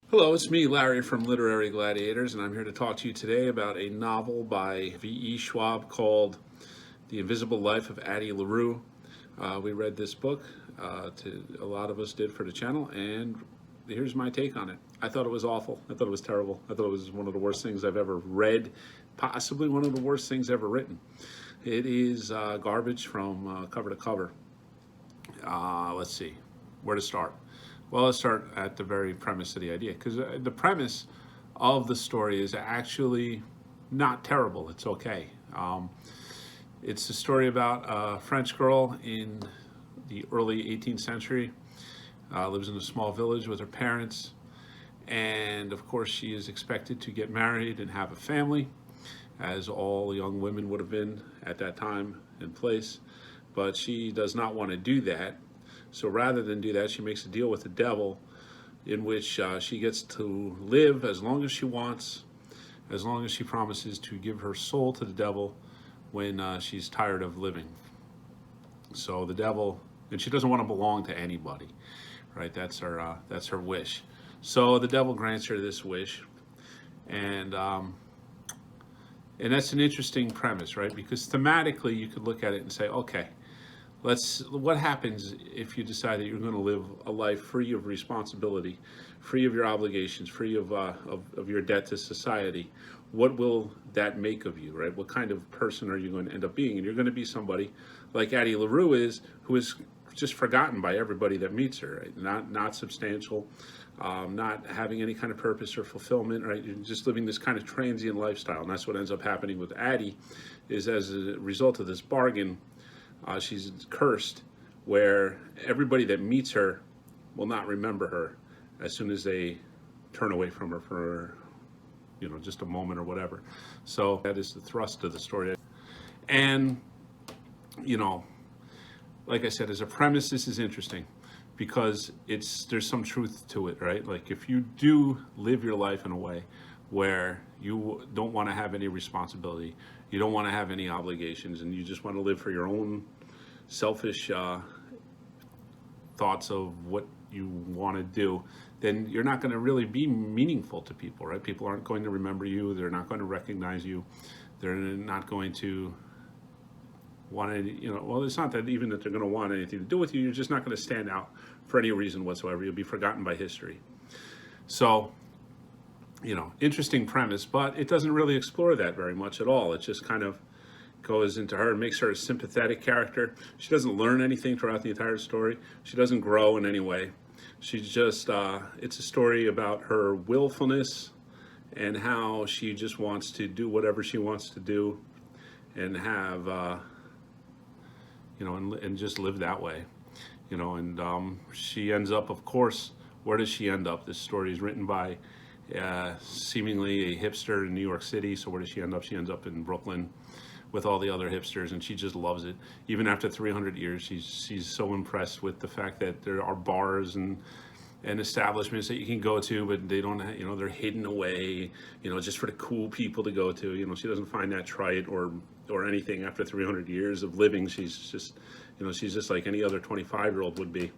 Hello, it's me, Larry from Literary Gladiators, and I'm here to talk to you today about a novel by V.E. Schwab called The Invisible Life of Addie LaRue. We read this book, a lot of us did for the channel, and here's my take on it. I thought it was awful. I thought it was terrible. I thought it was one of the worst things I've ever read, possibly one of the worst things ever written. It is garbage from cover to cover. Let's see, where to start. Well, let's start at the very premise of the idea, because the premise of the story is actually not terrible. It's okay. It's a story about a French girl in the early 18th century, lives in a small village with her parents, and of course she is expected to get married and have a family, as all young women would have been at that time and place, but she does not want to do that. So rather than do that, she makes a deal with the devil in which she gets to live as long as she wants, as long as she promises to give her soul to the devil when she's tired of living. So the devil, and she doesn't want to belong to anybody, right? That's her wish. So the devil grants her this wish, and that's an interesting premise, right? Because thematically, you could look at it and say, okay, what happens if you decide that you're going to live a life free of responsibility, free of your obligations, free of your debt to society? What will that make of you, right? What kind of person are you going to end up being? And you're going to be somebody like Addie LaRue is, who is just forgotten by everybody that meets her, right? Not substantial, not having any kind of purpose or fulfillment, right? You're just living this kind of transient lifestyle. And that's what ends up happening with Addie, is as a result of this bargain, she's cursed, where everybody that meets her will not remember her as soon as they turn away from her for, just a moment or whatever. So that is the thrust of the story. And, like I said, as a premise, this is interesting because there's some truth to it, right? Like if you do live your life in a way where you don't want to have any responsibility, you don't want to have any obligations, and you just want to live for your own selfish thoughts of what you want to do, then you're not going to really be meaningful to people, right? People aren't going to remember you. They're not going to recognize you. They're not going to want to, well, it's not that even that they're going to want anything to do with you. You're just not going to stand out for any reason whatsoever. You'll be forgotten by history. So, interesting premise, but it doesn't really explore that very much at all. It just kind of goes into her and makes her a sympathetic character. She doesn't learn anything throughout the entire story. She doesn't grow in any way. She's just, it's a story about her willfulness and how she just wants to do whatever she wants to do and have, and just live that way, and she ends up, of course, where does she end up? This story is written by seemingly a hipster in New York City. So where does she end up? She ends up in Brooklyn with all the other hipsters, and she just loves it. Even after 300 years, she's so impressed with the fact that there are bars and establishments that you can go to, but they don't, they're hidden away, just for the cool people to go to. She doesn't find that trite or anything. After 300 years of living, she's just like any other 25-year-old would be,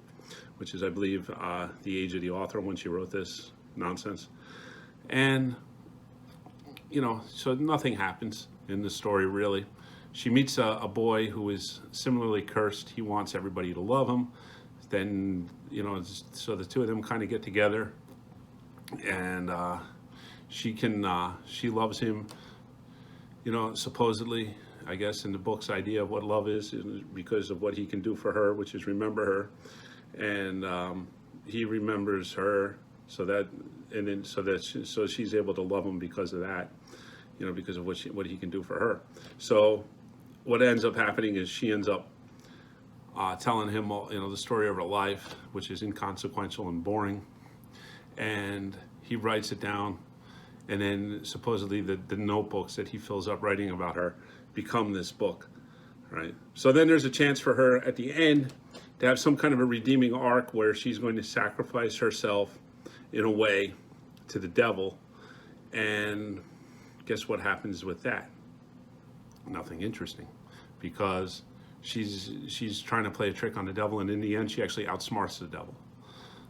which is, I believe, the age of the author when she wrote this nonsense. And, so nothing happens in the story, really. She meets a boy who is similarly cursed. He wants everybody to love him. Then, so the two of them kind of get together, and she loves him, supposedly, I guess, in the book's idea of what love is because of what he can do for her, which is remember her. And he remembers her so she's able to love him because of that, because of what he can do for her. So what ends up happening is she ends up telling him, the story of her life, which is inconsequential and boring, and he writes it down, and then supposedly the notebooks that he fills up writing about her become this book, right? So then there's a chance for her at the end to have some kind of a redeeming arc where she's going to sacrifice herself in a way to the devil, and guess what happens with that? Nothing interesting, because she's trying to play a trick on the devil, and in the end she actually outsmarts the devil.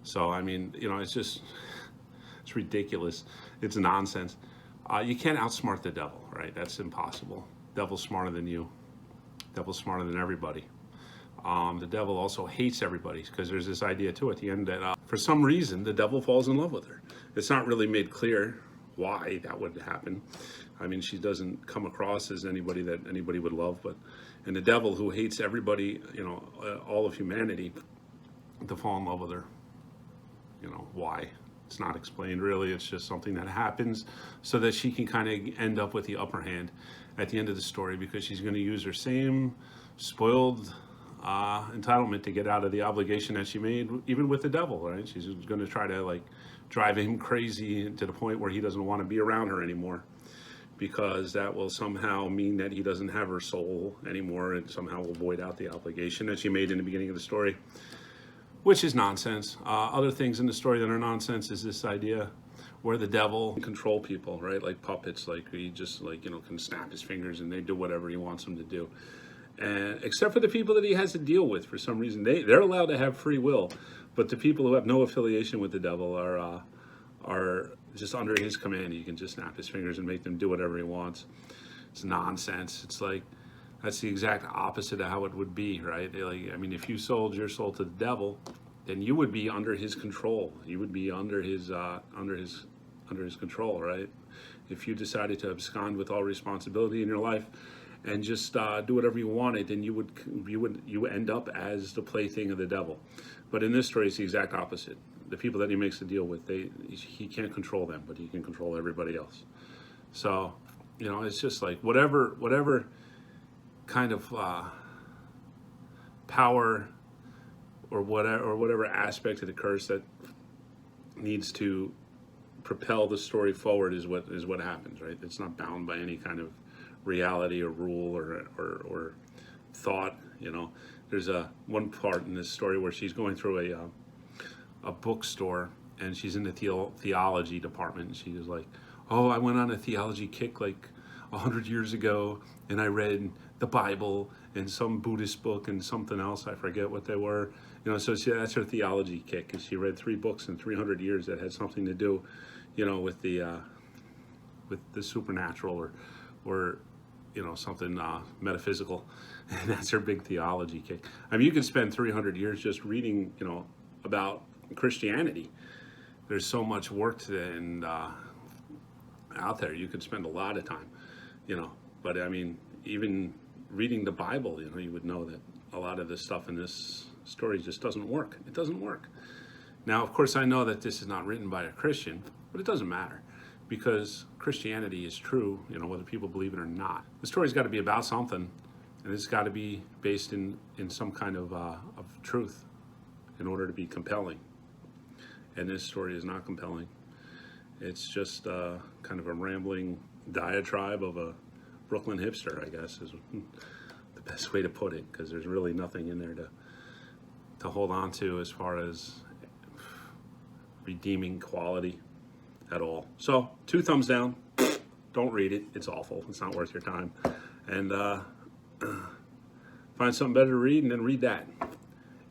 So I mean, it's It's ridiculous. It's nonsense. You can't outsmart the devil, right? That's impossible. Devil's smarter than you. Devil's smarter than everybody. The devil also hates everybody, because there's this idea too at the end that for some reason the devil falls in love with her. It's not really made clear why that would happen. I mean, she doesn't come across as anybody that anybody would love, and the devil, who hates everybody, all of humanity, to fall in love with her. Why? It's not explained really. It's just something that happens so that she can kind of end up with the upper hand at the end of the story, because she's going to use her same spoiled entitlement to get out of the obligation that she made, even with the devil, right? She's going to try to drive him crazy to the point where he doesn't want to be around her anymore, because that will somehow mean that he doesn't have her soul anymore, and somehow will void out the obligation that she made in the beginning of the story, which is nonsense. Other things in the story that are nonsense is this idea where the devil can control people, right? Like puppets, he just can snap his fingers and they do whatever he wants them to do. And except for the people that he has to deal with, for some reason, they're allowed to have free will, but the people who have no affiliation with the devil are just under his command. He can just snap his fingers and make them do whatever he wants. It's nonsense. It's that's the exact opposite of how it would be, right? If you sold your soul to the devil, then you would be under his control. You would be under his control, right? If you decided to abscond with all responsibility in your life and just do whatever you wanted, then you end up as the plaything of the devil. But in this story, it's the exact opposite. The people that he makes the deal with, he can't control them, but he can control everybody else. So, it's just whatever kind of power or whatever aspect of the curse that needs to propel the story forward is what happens, right? It's not bound by any kind of reality or rule or thought. There's one part in this story where she's going through a bookstore, and she's in the theology department, and she was like, oh, I went on a theology kick 100 years ago, and I read the Bible and some Buddhist book and something else, I forget what they were. So that's her theology kick, and she read 3 books in 300 years that had something to do, with the supernatural or something metaphysical, and that's her big theology kick. You can spend 300 years just reading, about Christianity. There's so much work and out there. You could spend a lot of time, but even reading the Bible, you would know that a lot of this stuff in this story just doesn't work. It doesn't work. Now, of course, I know that this is not written by a Christian, but it doesn't matter, because Christianity is true, whether people believe it or not. The story's got to be about something, and it's got to be based in some kind of truth in order to be compelling. And this story is not compelling. It's just kind of a rambling diatribe of a Brooklyn hipster, I guess, is the best way to put it, because there's really nothing in there to hold on to as far as redeeming quality at all. So 2 thumbs down. Don't read it. It's awful. It's not worth your time. And find something better to read, and then read that.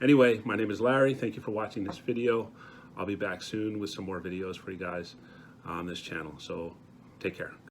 Anyway, my name is Larry. Thank you for watching this video. I'll be back soon with some more videos for you guys on this channel. So take care.